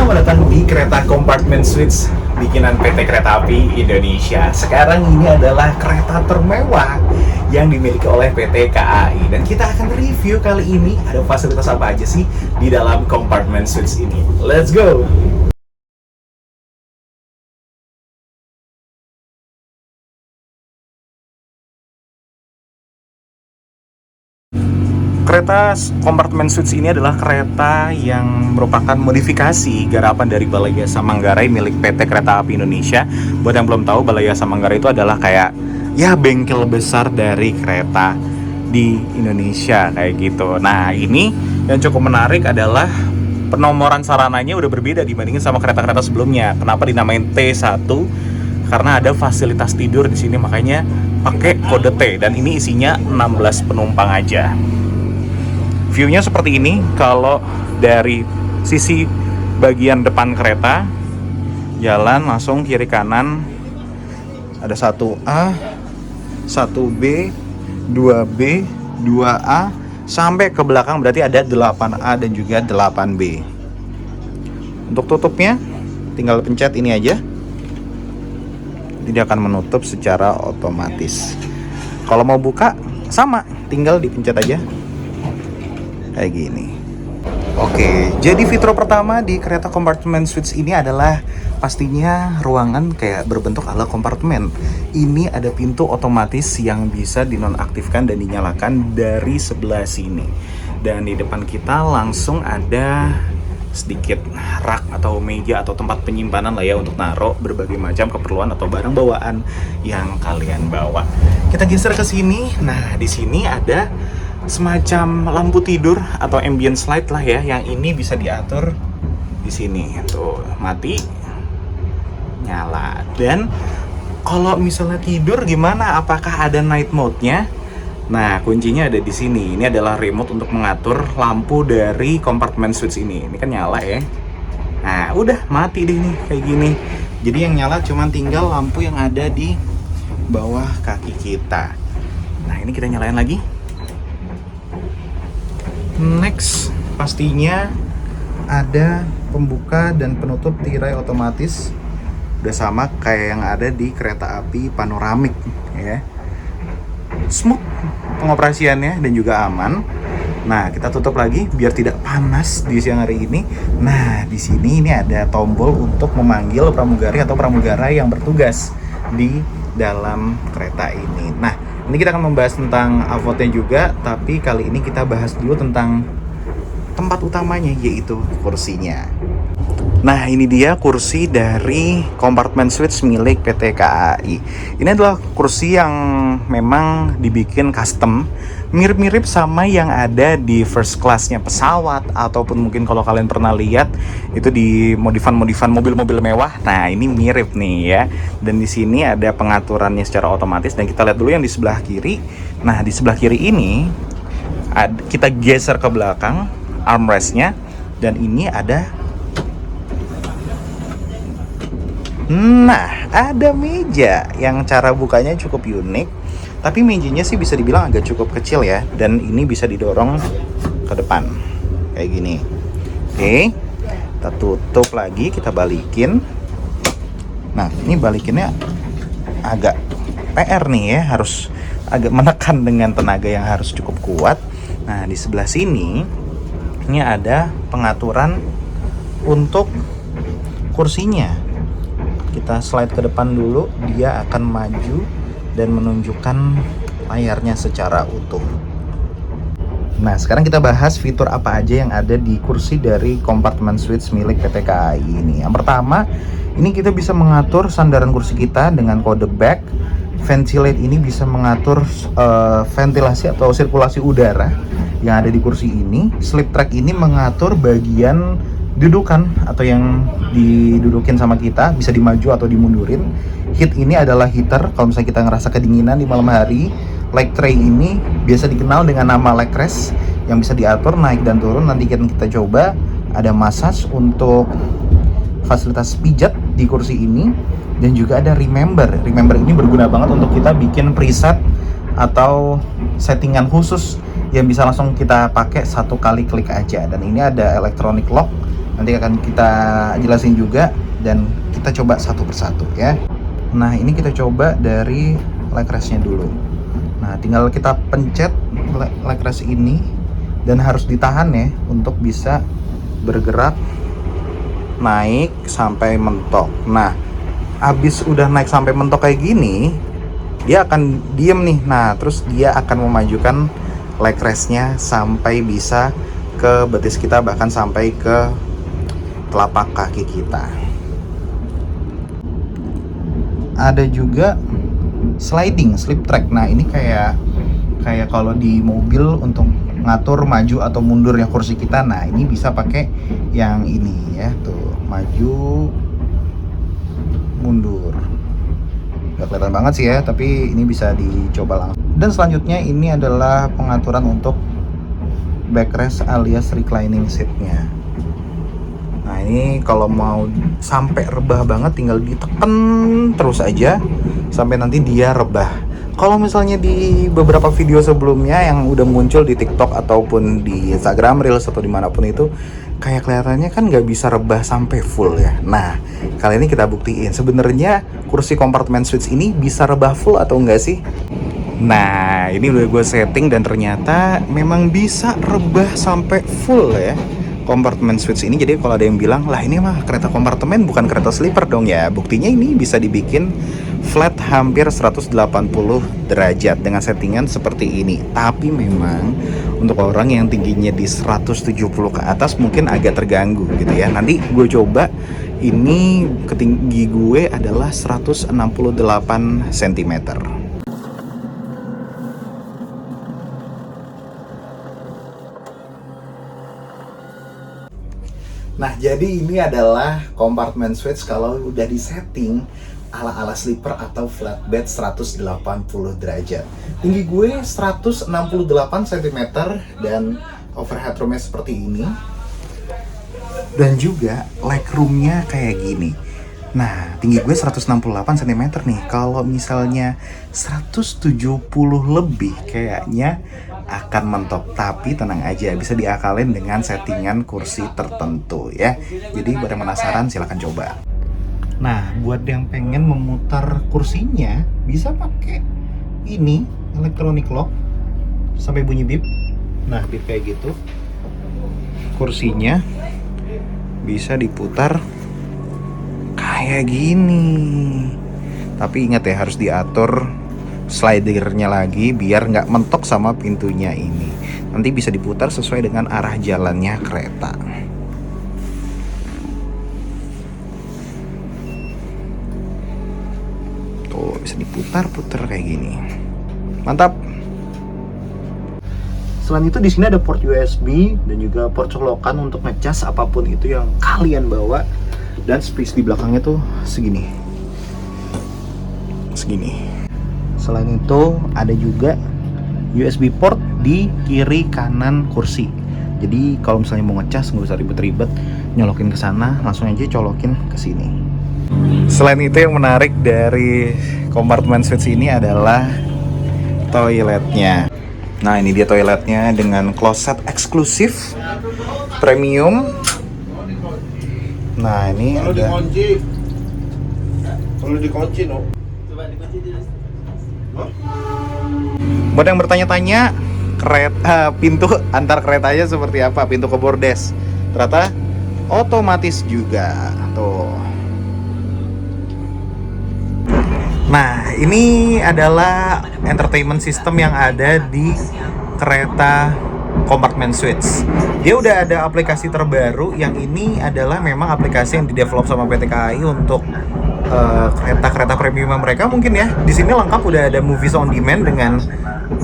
Selamat datang di Kereta Compartment Suites bikinan PT Kereta Api Indonesia. Sekarang ini adalah kereta termewah yang dimiliki oleh PT KAI. Dan kita akan review kali ini ada fasilitas apa aja sih di dalam Compartment Suites ini. Let's go! Kereta Compartment Suites ini adalah kereta yang merupakan modifikasi garapan dari Balai Jasa Manggarai milik PT Kereta Api Indonesia. Buat yang belum tahu, Balai Jasa Manggarai itu adalah kayak bengkel besar dari kereta di Indonesia kayak gitu. Nah, ini yang cukup menarik adalah penomoran sarananya udah berbeda dibandingin sama kereta-kereta sebelumnya. Kenapa dinamain T1? Karena ada fasilitas tidur di sini, makanya pakai kode T, dan ini isinya 16 penumpang aja. View-nya seperti ini. Kalau dari sisi bagian depan kereta, jalan langsung kiri kanan ada 1A, 1B, 2B, 2A, sampai ke belakang berarti ada 8A dan juga 8B. Untuk tutupnya tinggal pencet ini aja. Dia akan menutup secara otomatis. Kalau mau buka sama, tinggal dipencet aja kayak gini. Oke, jadi fitur pertama di kereta Compartment Suites ini adalah pastinya ruangan kayak berbentuk ala kompartemen. Ini ada pintu otomatis yang bisa dinonaktifkan dan dinyalakan dari sebelah sini. Dan di depan kita langsung ada sedikit rak atau meja atau tempat penyimpanan lah ya, untuk naruh berbagai macam keperluan atau barang bawaan yang kalian bawa. Kita geser ke sini. Nah, di sini ada semacam lampu tidur atau ambience light lah ya, yang ini bisa diatur di sini. Tuh, mati, nyala. Dan kalau misalnya tidur gimana? Apakah ada night mode-nya? Nah, kuncinya ada di sini. Ini adalah remote untuk mengatur lampu dari Compartment Suites ini. Ini kan nyala ya. Nah, udah mati deh nih kayak gini. Jadi yang nyala cuma tinggal lampu yang ada di bawah kaki kita. Nah, ini kita nyalain lagi. Next, pastinya ada pembuka dan penutup tirai otomatis. Udah sama kayak yang ada di kereta api panoramik ya. Smooth pengoperasiannya dan juga aman. Nah, kita tutup lagi biar tidak panas di siang hari ini. Nah, di sini ini ada tombol untuk memanggil pramugari atau pramugara yang bertugas di dalam kereta ini. Nah, ini kita akan membahas tentang avotnya juga, tapi kali ini kita bahas dulu tentang tempat utamanya, yaitu kursinya. Nah, ini dia kursi dari Compartment Suites milik PT KAI. Ini adalah kursi yang memang dibikin custom, mirip-mirip sama yang ada di first class-nya pesawat, ataupun mungkin kalau kalian pernah lihat itu di modifan-modifan mobil-mobil mewah. Nah, ini mirip nih ya. Dan di sini ada pengaturannya secara otomatis, dan kita lihat dulu yang di sebelah kiri. Nah, di sebelah kiri ini kita geser ke belakang armrest-nya, dan ini ada meja yang cara bukanya cukup unik, tapi mejanya sih bisa dibilang agak cukup kecil ya, dan ini bisa didorong ke depan kayak gini. Oke, kita tutup lagi, kita balikin. Nah, ini balikinnya agak PR nih ya, harus agak menekan dengan tenaga yang harus cukup kuat. Nah, di sebelah sini ini ada pengaturan untuk kursinya. Kita slide ke depan dulu, dia akan maju dan menunjukkan layarnya secara utuh. Nah, sekarang kita bahas fitur apa aja yang ada di kursi dari Compartment Suites milik PT KAI ini. Yang pertama, ini kita bisa mengatur sandaran kursi kita dengan kode back. Ventilate ini bisa mengatur ventilasi atau sirkulasi udara yang ada di kursi ini. Sleep track ini mengatur bagian dudukan atau yang didudukin sama kita, bisa dimaju atau dimundurin. Heat ini adalah heater kalau misalnya kita ngerasa kedinginan di malam hari. Leg tray ini biasa dikenal dengan nama leg rest yang bisa diatur naik dan turun. Nanti kita coba. Ada massage untuk fasilitas pijat di kursi ini, dan juga ada remember. Remember ini berguna banget untuk kita bikin preset atau settingan khusus yang bisa langsung kita pakai satu kali klik aja. Dan ini ada electronic lock Nanti akan kita jelasin juga dan kita coba satu persatu ya. Nah, ini kita coba dari leg rest-nya dulu. Nah, tinggal kita pencet leg rest ini dan harus ditahan ya untuk bisa bergerak naik sampai mentok. Nah, abis udah naik sampai mentok kayak gini, dia akan diem nih. Nah, terus dia akan memajukan leg rest-nya sampai bisa ke betis kita, bahkan sampai ke telapak kaki kita. Ada juga sliding slip track. Nah, ini kayak kalau di mobil untuk ngatur maju atau mundurnya kursi kita. Nah, ini bisa pakai yang ini ya, tuh maju mundur. Gak kelihatan banget sih ya, tapi ini bisa dicoba langsung. Dan selanjutnya ini adalah pengaturan untuk backrest alias reclining seatnya. Nah, ini kalau mau sampai rebah banget tinggal ditekan terus aja sampai nanti dia rebah. Kalau misalnya di beberapa video sebelumnya yang udah muncul di TikTok ataupun di Instagram Reels atau dimanapun itu, kayak kelihatannya kan nggak bisa rebah sampai full ya. Nah, kali ini kita buktiin sebenarnya kursi compartment suites ini bisa rebah full atau enggak sih. Nah, ini udah gue setting dan ternyata memang bisa rebah sampai full ya compartment suites ini. Jadi kalau ada yang bilang, lah ini mah kereta kompartemen bukan kereta sleeper dong ya. Buktinya ini bisa dibikin flat hampir 180 derajat dengan settingan seperti ini. Tapi memang untuk orang yang tingginya di 170 ke atas mungkin agak terganggu gitu ya. Nanti gue coba, ini ketinggi gue adalah 168 cm. Nah, jadi ini adalah compartment suites kalau udah disetting ala-ala sleeper atau flatbed 180 derajat. Tinggi gue 168 cm dan overhead roomnya seperti ini. Dan juga legroomnya kayak gini. Nah, tinggi gue 168 cm nih. Kalau misalnya 170 lebih kayaknya akan mentok, tapi tenang aja, bisa diakalin dengan settingan kursi tertentu ya. Jadi buat yang penasaran silahkan coba. Nah, buat yang pengen memutar kursinya bisa pakai ini electronic lock sampai bunyi bip. Nah, bip kayak gitu. Kursinya bisa diputar kayak gini. Tapi ingat ya, harus diatur slidernya lagi biar nggak mentok sama pintunya ini. Nanti bisa diputar sesuai dengan arah jalannya kereta. Tuh, bisa diputar-putar kayak gini. Mantap. Selain itu di sini ada port USB dan juga port colokan untuk ngecas apapun itu yang kalian bawa. Dan space di belakangnya tuh segini. Selain itu ada juga USB port di kiri kanan kursi. Jadi kalau misalnya mau ngecas nggak usah ribet-ribet nyolokin ke sana, langsung aja colokin ke sini. Selain itu yang menarik dari compartment suites ini adalah toiletnya. Nah, ini dia toiletnya dengan kloset eksklusif premium. Nah, ini Kalau ada dikunci. Kalau dikunci, no. Coba dikunci dulu. Buat yang bertanya-tanya, kereta pintu antar keretanya seperti apa, pintu ke bordes. Ternyata otomatis juga. Tuh. Nah, ini adalah entertainment system yang ada di kereta compartment suites. Dia udah ada aplikasi terbaru, yang ini adalah memang aplikasi yang didevelop sama PT KAI untuk kereta-kereta premium mereka mungkin ya. Di sini lengkap, udah ada movies on demand dengan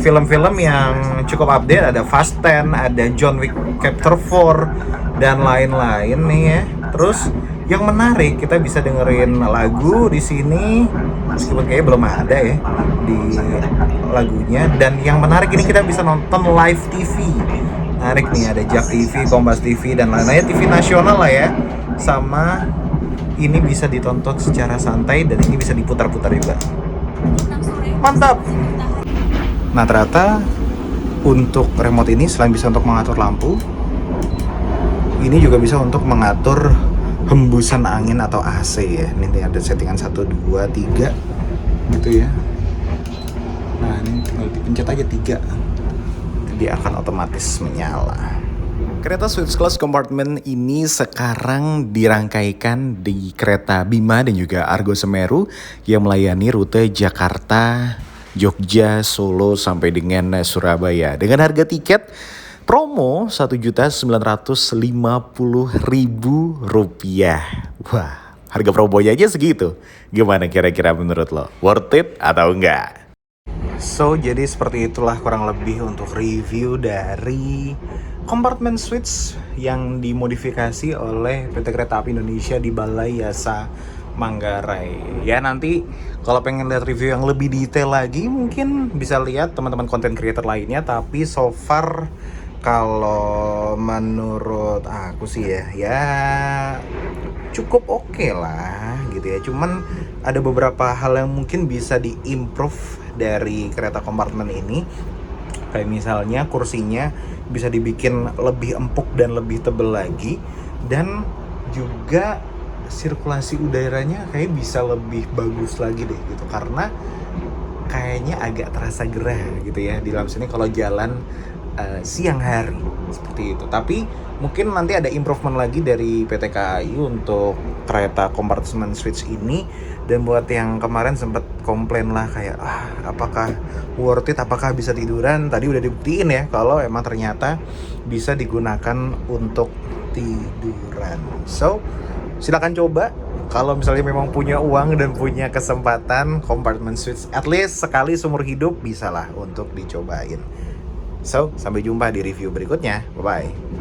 film-film yang cukup update. Ada Fast 10, ada John Wick Chapter 4 dan lain-lain nih ya. Terus yang menarik, kita bisa dengerin lagu di sini meskipun kayaknya belum ada ya di lagunya. Dan yang menarik ini kita bisa nonton live TV. Menarik nih, ada Jak TV, Kompas TV dan lain-lain, TV nasional lah ya. Sama ini bisa ditonton secara santai dan ini bisa diputar-putar juga. Mantap. Nah, ternyata untuk remote ini selain bisa untuk mengatur lampu, Ini juga bisa untuk mengatur hembusan angin atau AC ya. Ini ada settingan 1, 2, 3 gitu ya. Nah ini tinggal dipencet aja 3, dia akan otomatis menyala. Kereta Switch Class Compartment ini sekarang dirangkaikan di kereta Bima dan juga Argo Semeru yang melayani rute Jakarta, Jogja, Solo sampai dengan Surabaya. Dengan harga tiket promo Rp1.950.000. Wah, harga promonya aja segitu. Gimana kira-kira menurut lo? Worth it atau enggak? So, jadi seperti itulah kurang lebih untuk review dari kompartemen switch yang dimodifikasi oleh PT Kereta Api Indonesia di Balai Yasa Manggarai. Ya nanti kalau pengen lihat review yang lebih detail lagi mungkin bisa lihat teman-teman content creator lainnya. Tapi so far kalau menurut aku sih ya cukup oke lah gitu ya. Cuman ada beberapa hal yang mungkin bisa diimprove dari kereta kompartemen ini. Kayak misalnya kursinya bisa dibikin lebih empuk dan lebih tebal lagi, dan juga sirkulasi udaranya kayak bisa lebih bagus lagi deh gitu, karena kayaknya agak terasa gerah gitu ya di dalam sini kalau jalan siang hari seperti itu. Tapi mungkin nanti ada improvement lagi dari PT KAI untuk kereta kompartemen switch ini. Dan buat yang kemarin sempat komplain lah kayak apakah worth it, apakah bisa tiduran, tadi udah dibuktiin ya kalau emang ternyata bisa digunakan untuk tiduran. So silakan coba kalau misalnya memang punya uang dan punya kesempatan, kompartemen switch at least sekali seumur hidup bisalah untuk dicobain. So, sampai jumpa di review berikutnya. Bye-bye.